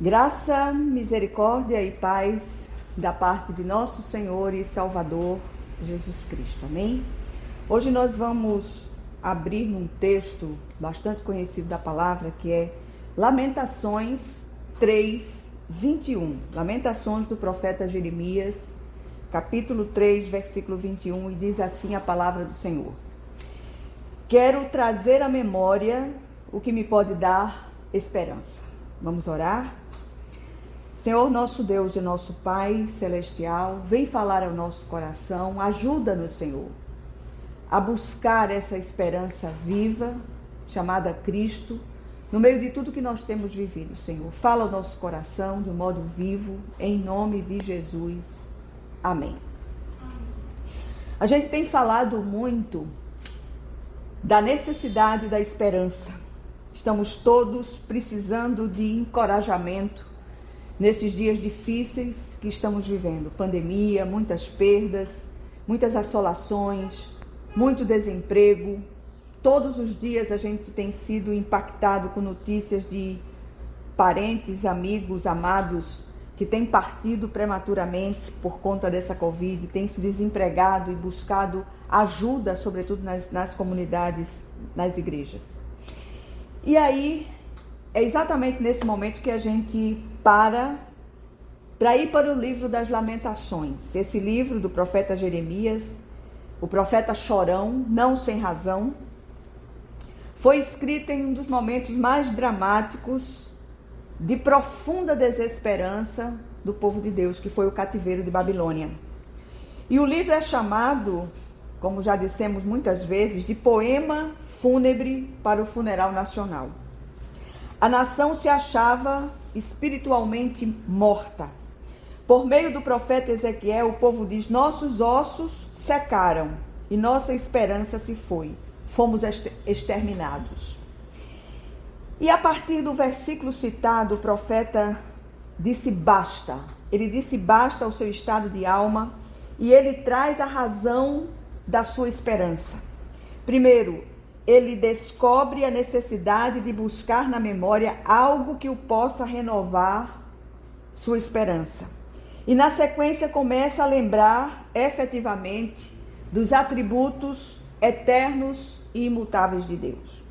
Graça, misericórdia e paz da parte de nosso Senhor e Salvador Jesus Cristo. Amém? Hoje nós vamos abrir num texto bastante conhecido da palavra, que é Lamentações 3, 21. Lamentações do profeta Jeremias, capítulo 3, versículo 21, e diz assim a palavra do Senhor: Quero trazer à memória o que me pode dar esperança. Vamos orar? Senhor, nosso Deus e nosso Pai celestial, vem falar ao nosso coração, ajuda-nos, Senhor, a buscar essa esperança viva, chamada Cristo, no meio de tudo que nós temos vivido, Senhor. Fala ao nosso coração de um modo vivo, em nome de Jesus. Amém. A gente tem falado muito da necessidade da esperança. Estamos todos precisando de encorajamento nesses dias difíceis que estamos vivendo. Pandemia, muitas perdas, muitas assolações, muito desemprego. Todos os dias a gente tem sido impactado com notícias de parentes, amigos, amados que têm partido prematuramente por conta dessa Covid, têm se desempregado e buscado ajuda, sobretudo nas comunidades, nas igrejas. E aí, é exatamente nesse momento que a gente para ir para o livro das Lamentações. Esse livro do profeta Jeremias, o profeta chorão, não sem razão, foi escrito em um dos momentos mais dramáticos de profunda desesperança do povo de Deus, que foi o cativeiro de Babilônia. E o livro é chamado, como já dissemos muitas vezes, de poema fúnebre para o funeral nacional. A nação se achava espiritualmente morta. Por meio do profeta Ezequiel, o povo diz: nossos ossos secaram e nossa esperança se foi. Fomos exterminados. E a partir do versículo citado, o profeta disse basta. Ele disse basta ao seu estado de alma e ele traz a razão da sua esperança. Primeiro, ele descobre a necessidade de buscar na memória algo que o possa renovar sua esperança. E na sequência começa a lembrar efetivamente dos atributos eternos e imutáveis de Deus.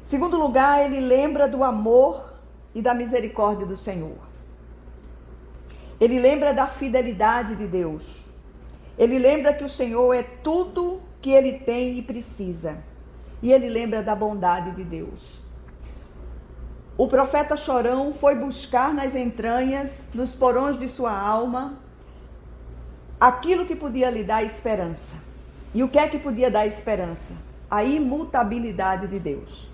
Em segundo lugar, ele lembra do amor e da misericórdia do Senhor. Ele lembra da fidelidade de Deus. Ele lembra que o Senhor é tudo que ele tem e precisa. E ele lembra da bondade de Deus. O profeta chorão foi buscar nas entranhas, nos porões de sua alma, aquilo que podia lhe dar esperança. E o que é que podia dar esperança? A imutabilidade de Deus.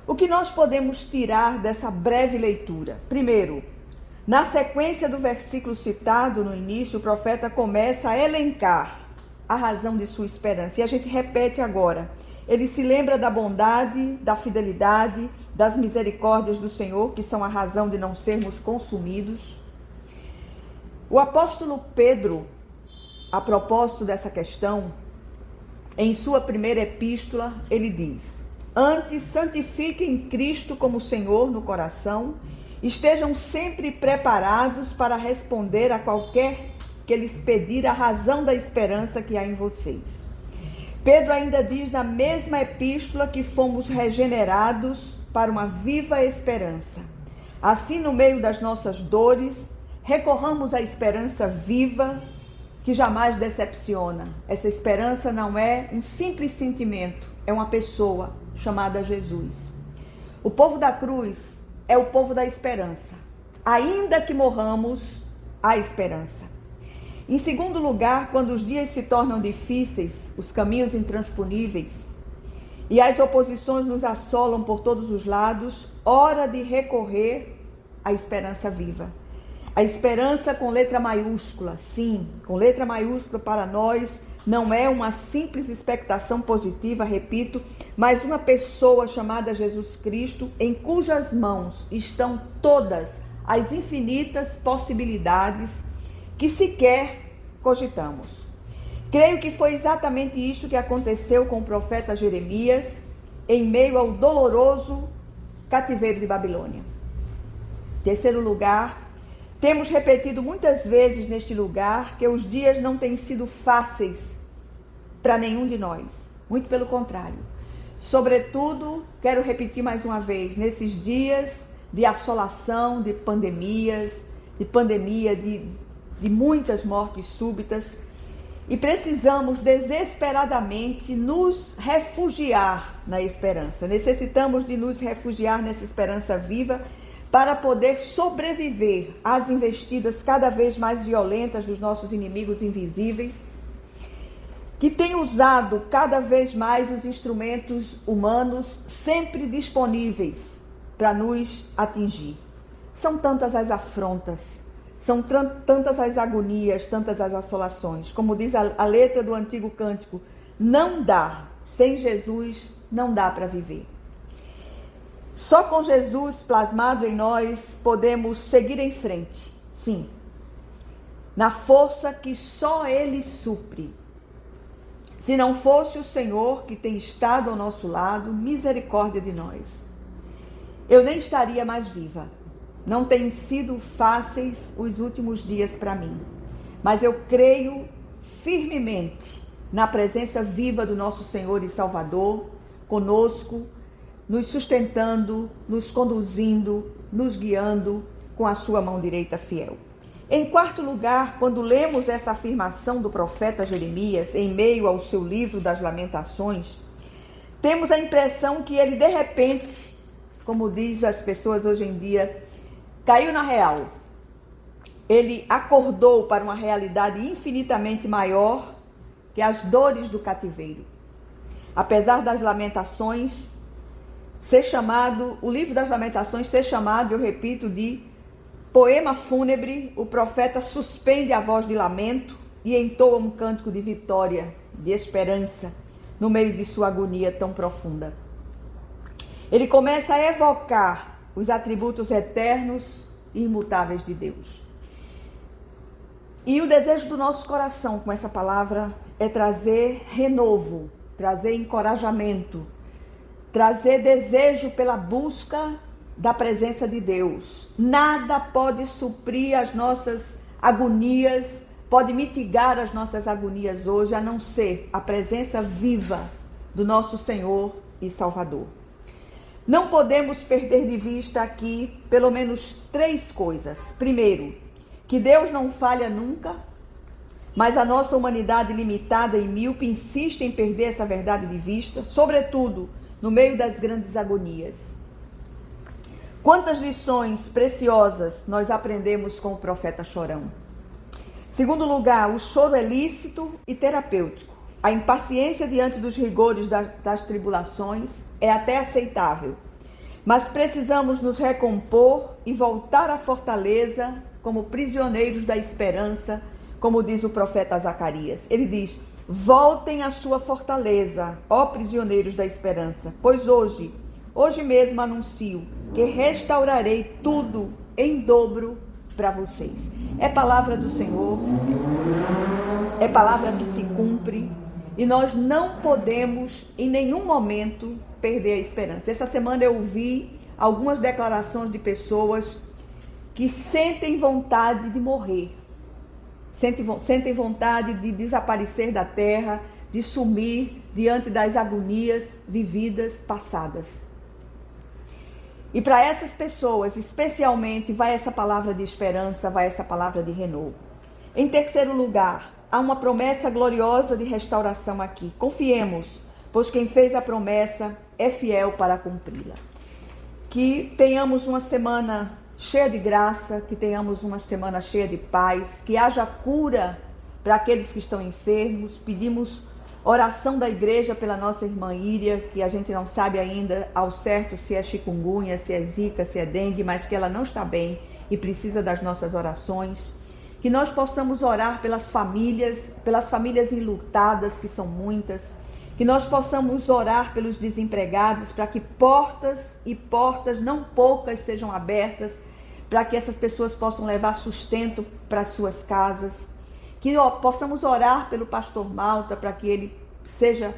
O que nós podemos tirar dessa breve leitura? Primeiro, na sequência do versículo citado no início, o profeta começa a elencar a razão de sua esperança. E a gente repete agora. Ele se lembra da bondade, da fidelidade, das misericórdias do Senhor, que são a razão de não sermos consumidos. O apóstolo Pedro, a propósito dessa questão, em sua primeira epístola, ele diz: antes santifiquem Cristo como Senhor no coração, estejam sempre preparados para responder a qualquer que lhes pedir a razão da esperança que há em vocês. Pedro ainda diz na mesma epístola que fomos regenerados para uma viva esperança. Assim, no meio das nossas dores, recorramos à esperança viva que jamais decepciona. Essa esperança não é um simples sentimento, é uma pessoa chamada Jesus. O povo da cruz é o povo da esperança. Ainda que morramos, há esperança. Em segundo lugar, quando os dias se tornam difíceis, os caminhos intransponíveis e as oposições nos assolam por todos os lados, hora de recorrer à esperança viva. A esperança com letra maiúscula, sim, com letra maiúscula para nós, não é uma simples expectação positiva, repito, mas uma pessoa chamada Jesus Cristo, em cujas mãos estão todas as infinitas possibilidades que sequer cogitamos. Creio que foi exatamente isso que aconteceu com o profeta Jeremias em meio ao doloroso cativeiro de Babilônia. Terceiro lugar, temos repetido muitas vezes neste lugar que os dias não têm sido fáceis para nenhum de nós. Muito pelo contrário. Sobretudo, quero repetir mais uma vez, nesses dias de assolação, de pandemia, de muitas mortes súbitas, e precisamos desesperadamente nos refugiar na esperança. Necessitamos de nos refugiar nessa esperança viva para poder sobreviver às investidas cada vez mais violentas dos nossos inimigos invisíveis, que têm usado cada vez mais os instrumentos humanos sempre disponíveis para nos atingir. São tantas as afrontas, são tantas as agonias, tantas as assolações. Como diz a letra do antigo cântico, não dá, sem Jesus não dá para viver. Só com Jesus plasmado em nós podemos seguir em frente, sim, na força que só Ele supre. Se não fosse o Senhor que tem estado ao nosso lado, misericórdia de nós, eu nem estaria mais viva. Não têm sido fáceis os últimos dias para mim, mas eu creio firmemente na presença viva do nosso Senhor e Salvador, conosco, nos sustentando, nos conduzindo, nos guiando com a sua mão direita fiel. Em quarto lugar, quando lemos essa afirmação do profeta Jeremias em meio ao seu livro das Lamentações, temos a impressão que ele de repente, como diz as pessoas hoje em dia, caiu na real. Ele acordou para uma realidade infinitamente maior que as dores do cativeiro. Apesar das Lamentações ser chamado, o livro das Lamentações ser chamado, eu repito, de poema fúnebre, o profeta suspende a voz de lamento e entoa um cântico de vitória, de esperança, no meio de sua agonia tão profunda. Ele começa a evocar os atributos eternos e imutáveis de Deus. E o desejo do nosso coração com essa palavra é trazer renovo, trazer encorajamento, trazer desejo pela busca da presença de Deus. Nada pode suprir as nossas agonias, pode mitigar as nossas agonias hoje, a não ser a presença viva do nosso Senhor e Salvador. Não podemos perder de vista aqui pelo menos 3 coisas. Primeiro, que Deus não falha nunca, mas a nossa humanidade limitada e míope insiste em perder essa verdade de vista, sobretudo no meio das grandes agonias. Quantas lições preciosas nós aprendemos com o profeta chorão. Segundo lugar, o choro é lícito e terapêutico. A impaciência diante dos rigores das tribulações é até aceitável, mas precisamos nos recompor e voltar à fortaleza como prisioneiros da esperança, como diz o profeta Zacarias. Ele diz: voltem à sua fortaleza, ó prisioneiros da esperança, pois hoje mesmo anuncio que restaurarei tudo em dobro para vocês. É palavra do Senhor, é palavra que se cumpre, e nós não podemos em nenhum momento perder a esperança. Essa semana eu ouvi algumas declarações de pessoas que sentem vontade de morrer, sentem vontade de desaparecer da terra, de sumir diante das agonias vividas, passadas. E para essas pessoas, especialmente, vai essa palavra de esperança, vai essa palavra de renovo. Em terceiro lugar, há uma promessa gloriosa de restauração aqui. Confiemos, pois quem fez a promessa é fiel para cumpri-la. Que tenhamos uma semana cheia de graça, que tenhamos uma semana cheia de paz, que haja cura para aqueles que estão enfermos. Pedimos oração da igreja pela nossa irmã Íria, que a gente não sabe ainda ao certo se é chikungunya, se é zika, se é dengue, mas que ela não está bem e precisa das nossas orações. Que nós possamos orar pelas famílias enlutadas, que são muitas. Que nós possamos orar pelos desempregados, para que portas e portas, não poucas, sejam abertas, para que essas pessoas possam levar sustento para as suas casas. Que possamos orar pelo pastor Malta, para que ele seja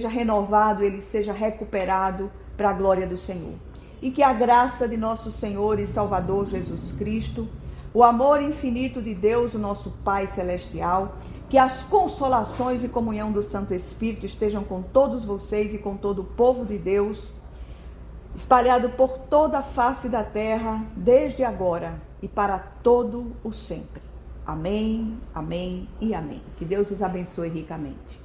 renovado, ele seja recuperado para a glória do Senhor. e que a graça de nosso Senhor e Salvador Jesus Cristo, o amor infinito de Deus, o nosso Pai Celestial, que as consolações e comunhão do Santo Espírito estejam com todos vocês e com todo o povo de Deus, espalhado por toda a face da terra, desde agora e para todo o sempre. Amém, amém e amém. Que Deus os abençoe ricamente.